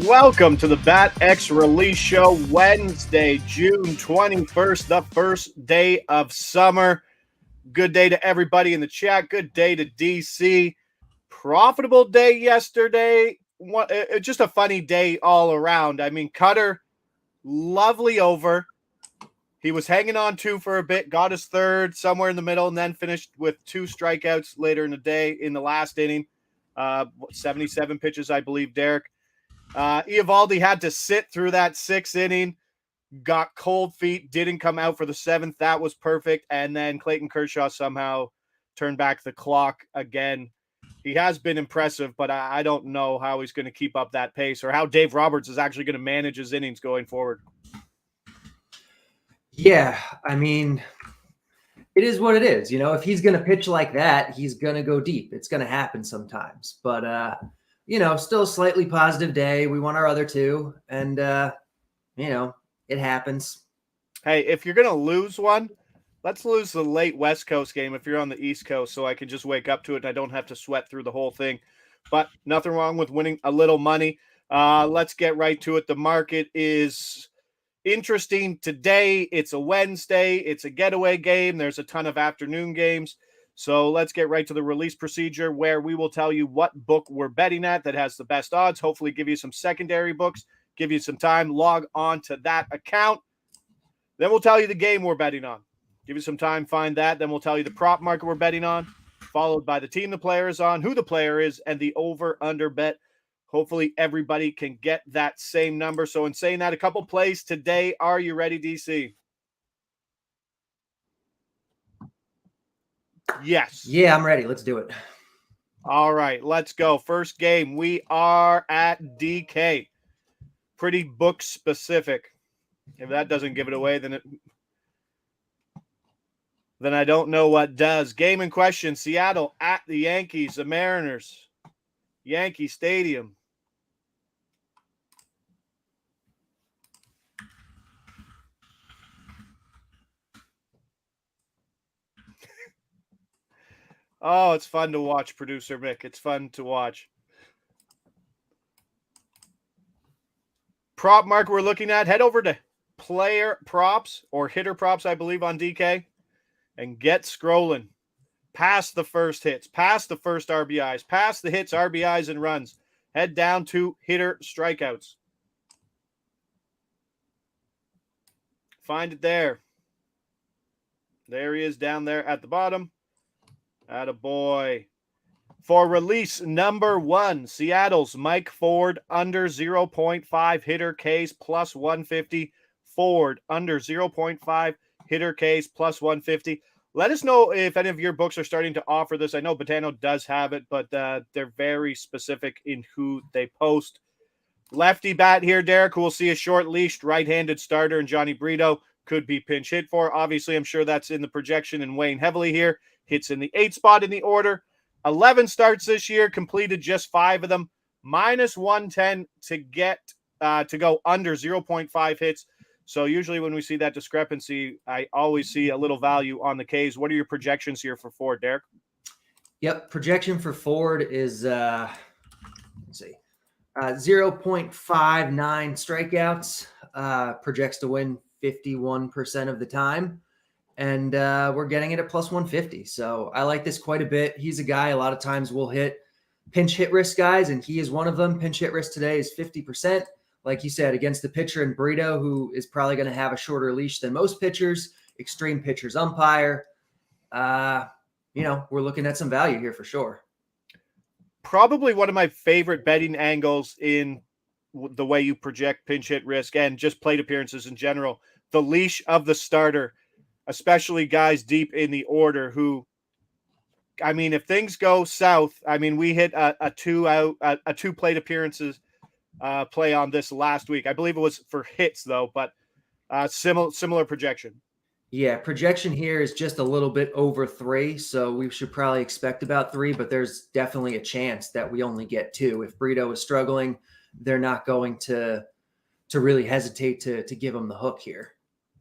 Welcome to the Bat X Release Show, Wednesday, June 21st, the first day of summer. Good day to everybody in the chat. Good day to DC. Profitable day yesterday. Just a funny day all around. I mean, Cutter, lovely over. He was hanging on two for a bit, got his third somewhere in the middle, and then finished with two strikeouts later in the day in the last inning. 77 pitches, I believe, Derek. Eovaldi had to sit through that sixth inning, got cold feet, didn't come out for the seventh. That was perfect. And then Clayton Kershaw somehow turned back the clock again. He has been impressive, but I don't know how he's going to keep up that pace or how Dave Roberts is actually going to manage his innings going forward. Yeah, I mean, it is what it is. You know, if he's going to pitch like that, he's going to go deep. It's going to happen sometimes. But, still a slightly positive day. We won our other two, and, it happens. Hey, if you're going to lose one, let's lose the late West Coast game if you're on the East Coast so I can just wake up to it and I don't have to sweat through the whole thing. But nothing wrong with winning a little money. Let's get right to it. The market is interesting today. It's a Wednesday. It's a getaway game. There's a ton of afternoon games. So let's get right to the release procedure where we will tell you what book we're betting at that has the best odds, hopefully give you some secondary books, give you some time, log on to that account. Then we'll tell you the game we're betting on. Give you some time, find that. Then we'll tell you the prop market we're betting on, followed by the team the player is on, who the player is, and the over-under bet. Hopefully everybody can get that same number. So in saying that, a couple plays today. Are you ready, DC? Yes. Yeah, I'm ready. Let's do it. All right, let's go. First game, we are at DK. Pretty book specific. If that doesn't give it away, then I don't know what does. Game in question, Seattle at the Yankees, the Mariners. Yankee Stadium. Oh, it's fun to watch, producer Mick. It's fun to watch. Prop market we're looking at, head over to player props or hitter props, I believe, on DK, and get scrolling. Past the first hits, past the first RBIs, past the hits, RBIs, and runs. Head down to hitter strikeouts. Find it there. There he is down there at the bottom. Attaboy. For release number one, Seattle's Mike Ford under 0.5 hitter Ks plus 150. Ford under 0.5 hitter Ks plus 150. Let us know if any of your books are starting to offer this. I know Botano does have it, but they're very specific in who they post. Lefty bat here, Derek, who will see a short-leashed right-handed starter in Johnny Brito. Could be pinch hit for. Obviously, I'm sure that's in the projection and weighing heavily here. Hits in the 8th spot in the order. 11 starts this year, completed just 5 of them. Minus 110 to get to go under 0.5 hits. So usually when we see that discrepancy, I always see a little value on the Ks. What are your projections here for Ford, Derek? Yep, projection for Ford is 0.59 strikeouts. Projects to win 51% of the time. And we're getting it at plus 150. So I like this quite a bit. He's a guy a lot of times will hit pinch hit risk guys, and he is one of them. Pinch hit risk today is 50%. Like you said, against the pitcher in Brito, who is probably going to have a shorter leash than most pitchers, extreme pitchers umpire. We're looking at some value here for sure. Probably one of my favorite betting angles in the way you project pinch hit risk and just plate appearances in general. The leash of the starter, especially guys deep in the order who, I mean, if things go south, I mean, we hit a 2 plate appearances play on this last week. I believe it was for hits though, but similar projection. Yeah, projection here is just a little bit over 3, so we should probably expect about 3, but there's definitely a chance that we only get 2. If Brito is struggling, they're not going to really hesitate to give him the hook here.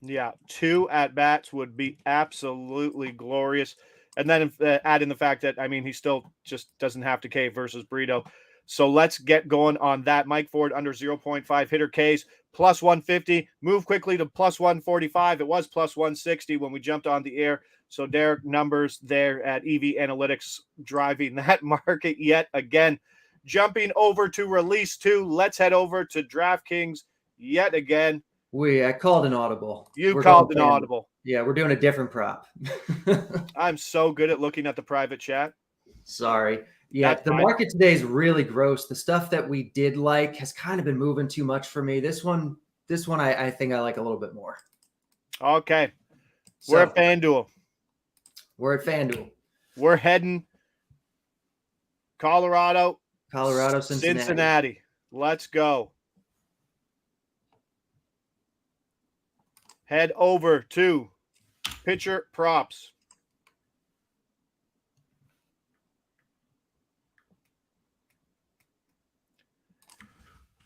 Yeah, 2 at-bats would be absolutely glorious. And then add in the fact that, I mean, he still just doesn't have to K versus Brito. So let's get going on that. Mike Ford under 0.5 hitter Ks, plus 150. Move quickly to plus 145. It was plus 160 when we jumped on the air. So Derek, numbers there at EV Analytics driving that market yet again. Jumping over to release 2, let's head over to DraftKings yet again. I called an audible. You called an audible. Yeah, we're doing a different prop. I'm so good at looking at the private chat. Sorry. Yeah, That's the fine. market today is really gross. The stuff that we did like has kind of been moving too much for me. This one I think I like a little bit more. Okay. So, We're at FanDuel. We're heading Colorado, Cincinnati. Let's go. Head over to pitcher props.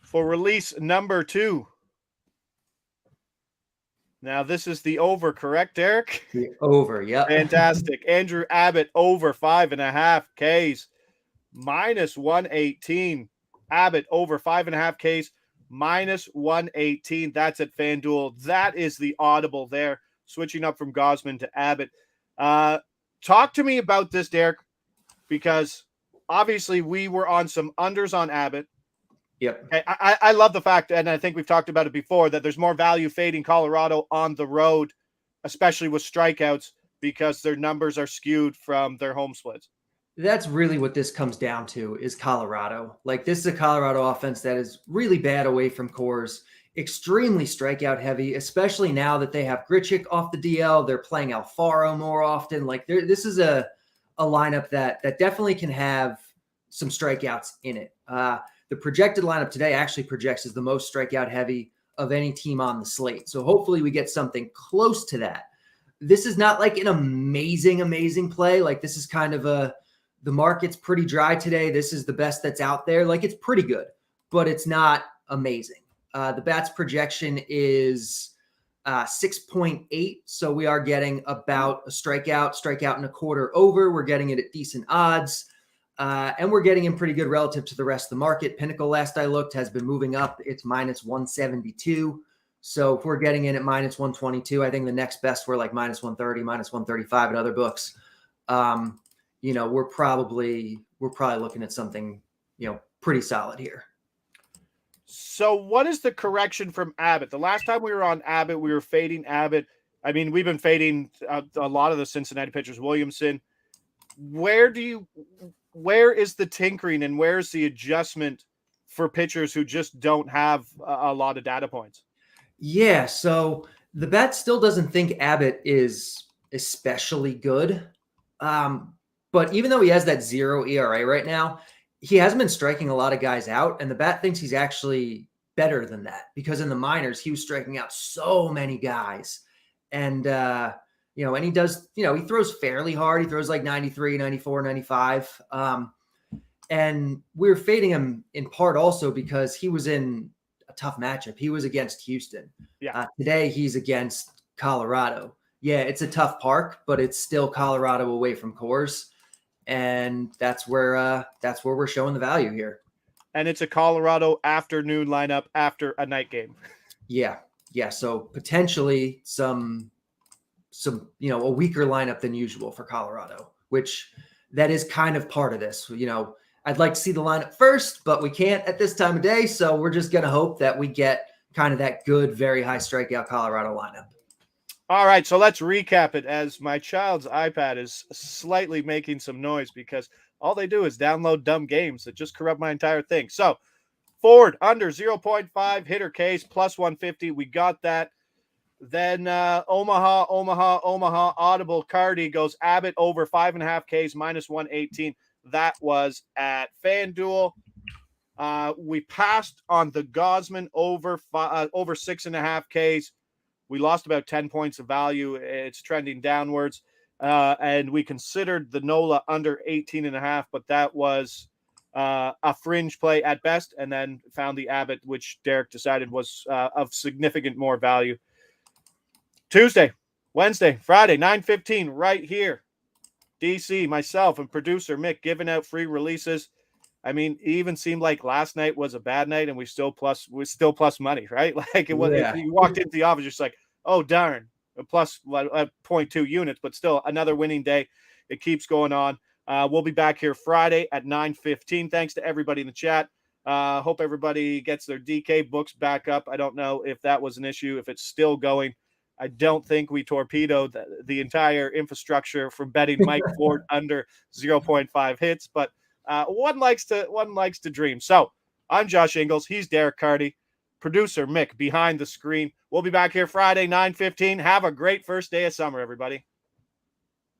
For release number 2. Now, this is the over, correct, Derek? The over, yep. Fantastic. Andrew Abbott over 5.5 Ks, minus 118. Abbott over 5.5 Ks, minus 118. That's at FanDuel. That is the audible there. Switching up from Gausman to Abbott. Talk to me about this, Derek, because obviously we were on some unders on Abbott. Yep. I love the fact, and I think we've talked about it before, that there's more value fading Colorado on the road, especially with strikeouts, because their numbers are skewed from their home splits. That's really what this comes down to is Colorado. Like, this is a Colorado offense that is really bad away from Coors, extremely strikeout heavy, especially now that they have Grichuk off the DL. They're playing Alfaro more often. Like, this is a lineup that definitely can have some strikeouts in it. The projected lineup today actually projects as the most strikeout heavy of any team on the slate. So hopefully we get something close to that. This is not like an amazing play. Like, this is kind of the market's pretty dry today. This is the best that's out there. Like, it's pretty good, but it's not amazing. The bats projection is 6.8. So we are getting about a strikeout and a quarter over. We're getting it at decent odds. And we're getting him pretty good relative to the rest of the market. Pinnacle, last I looked, has been moving up. It's minus 172. So if we're getting in at minus 122, I think the next best we're like minus 130, minus 135 at other books. We're probably looking at something, pretty solid here. So what is the correction from Abbott? The last time we were on Abbott, we were fading Abbott. I mean, we've been fading a lot of the Cincinnati pitchers. Williamson. Where is the tinkering and where's the adjustment for pitchers who just don't have a lot of data points? Yeah, so the bet still doesn't think Abbott is especially good. But even though he has that 0 ERA right now, he hasn't been striking a lot of guys out, and the bat thinks he's actually better than that because in the minors, he was striking out so many guys. And, and he does, he throws fairly hard. He throws like 93, 94, 95. And we were fading him in part also because he was in a tough matchup. He was against Houston. Yeah. Today he's against Colorado. Yeah, it's a tough park, but it's still Colorado away from Coors. And that's where we're showing the value here. And it's a Colorado afternoon lineup after a night game. Yeah. So potentially some a weaker lineup than usual for Colorado, which that is kind of part of this. I'd like to see the lineup first, but we can't at this time of day. So we're just going to hope that we get kind of that good, very high strikeout Colorado lineup. All right, so let's recap it as my child's iPad is slightly making some noise because all they do is download dumb games that just corrupt my entire thing. So Ford under 0.5 hitter case plus 150. We got that. Then Omaha audible Carty goes Abbott over 5.5 Ks minus 118. That was at FanDuel. We passed on the Gausman over 6.5 Ks. We lost about 10 points of value. It's trending downwards. And we considered the Nola under 18.5, but that was a fringe play at best, and then found the Abbott, which Derek decided was of significant more value. Tuesday, Wednesday, Friday, 9:15, right here. DC, myself, and producer Mick giving out free releases. I mean, it even seeseemed like last night was a bad night, and we're still plus money, right? Like it was. Yeah. You walked into the office, just like, oh darn, a plus 0.2 units, but still another winning day. It keeps going on. We'll be back here Friday at 9:15. Thanks to everybody in the chat. Hope everybody gets their DK books back up. I don't know if that was an issue, if it's still going. I don't think we torpedoed the entire infrastructure for betting Mike Ford under 0.5 hits, but one likes to dream. So I'm Josh Ingles. He's Derek Carty. Producer Mick behind the screen. We'll be back here Friday, 9:15. Have a great first day of summer, everybody.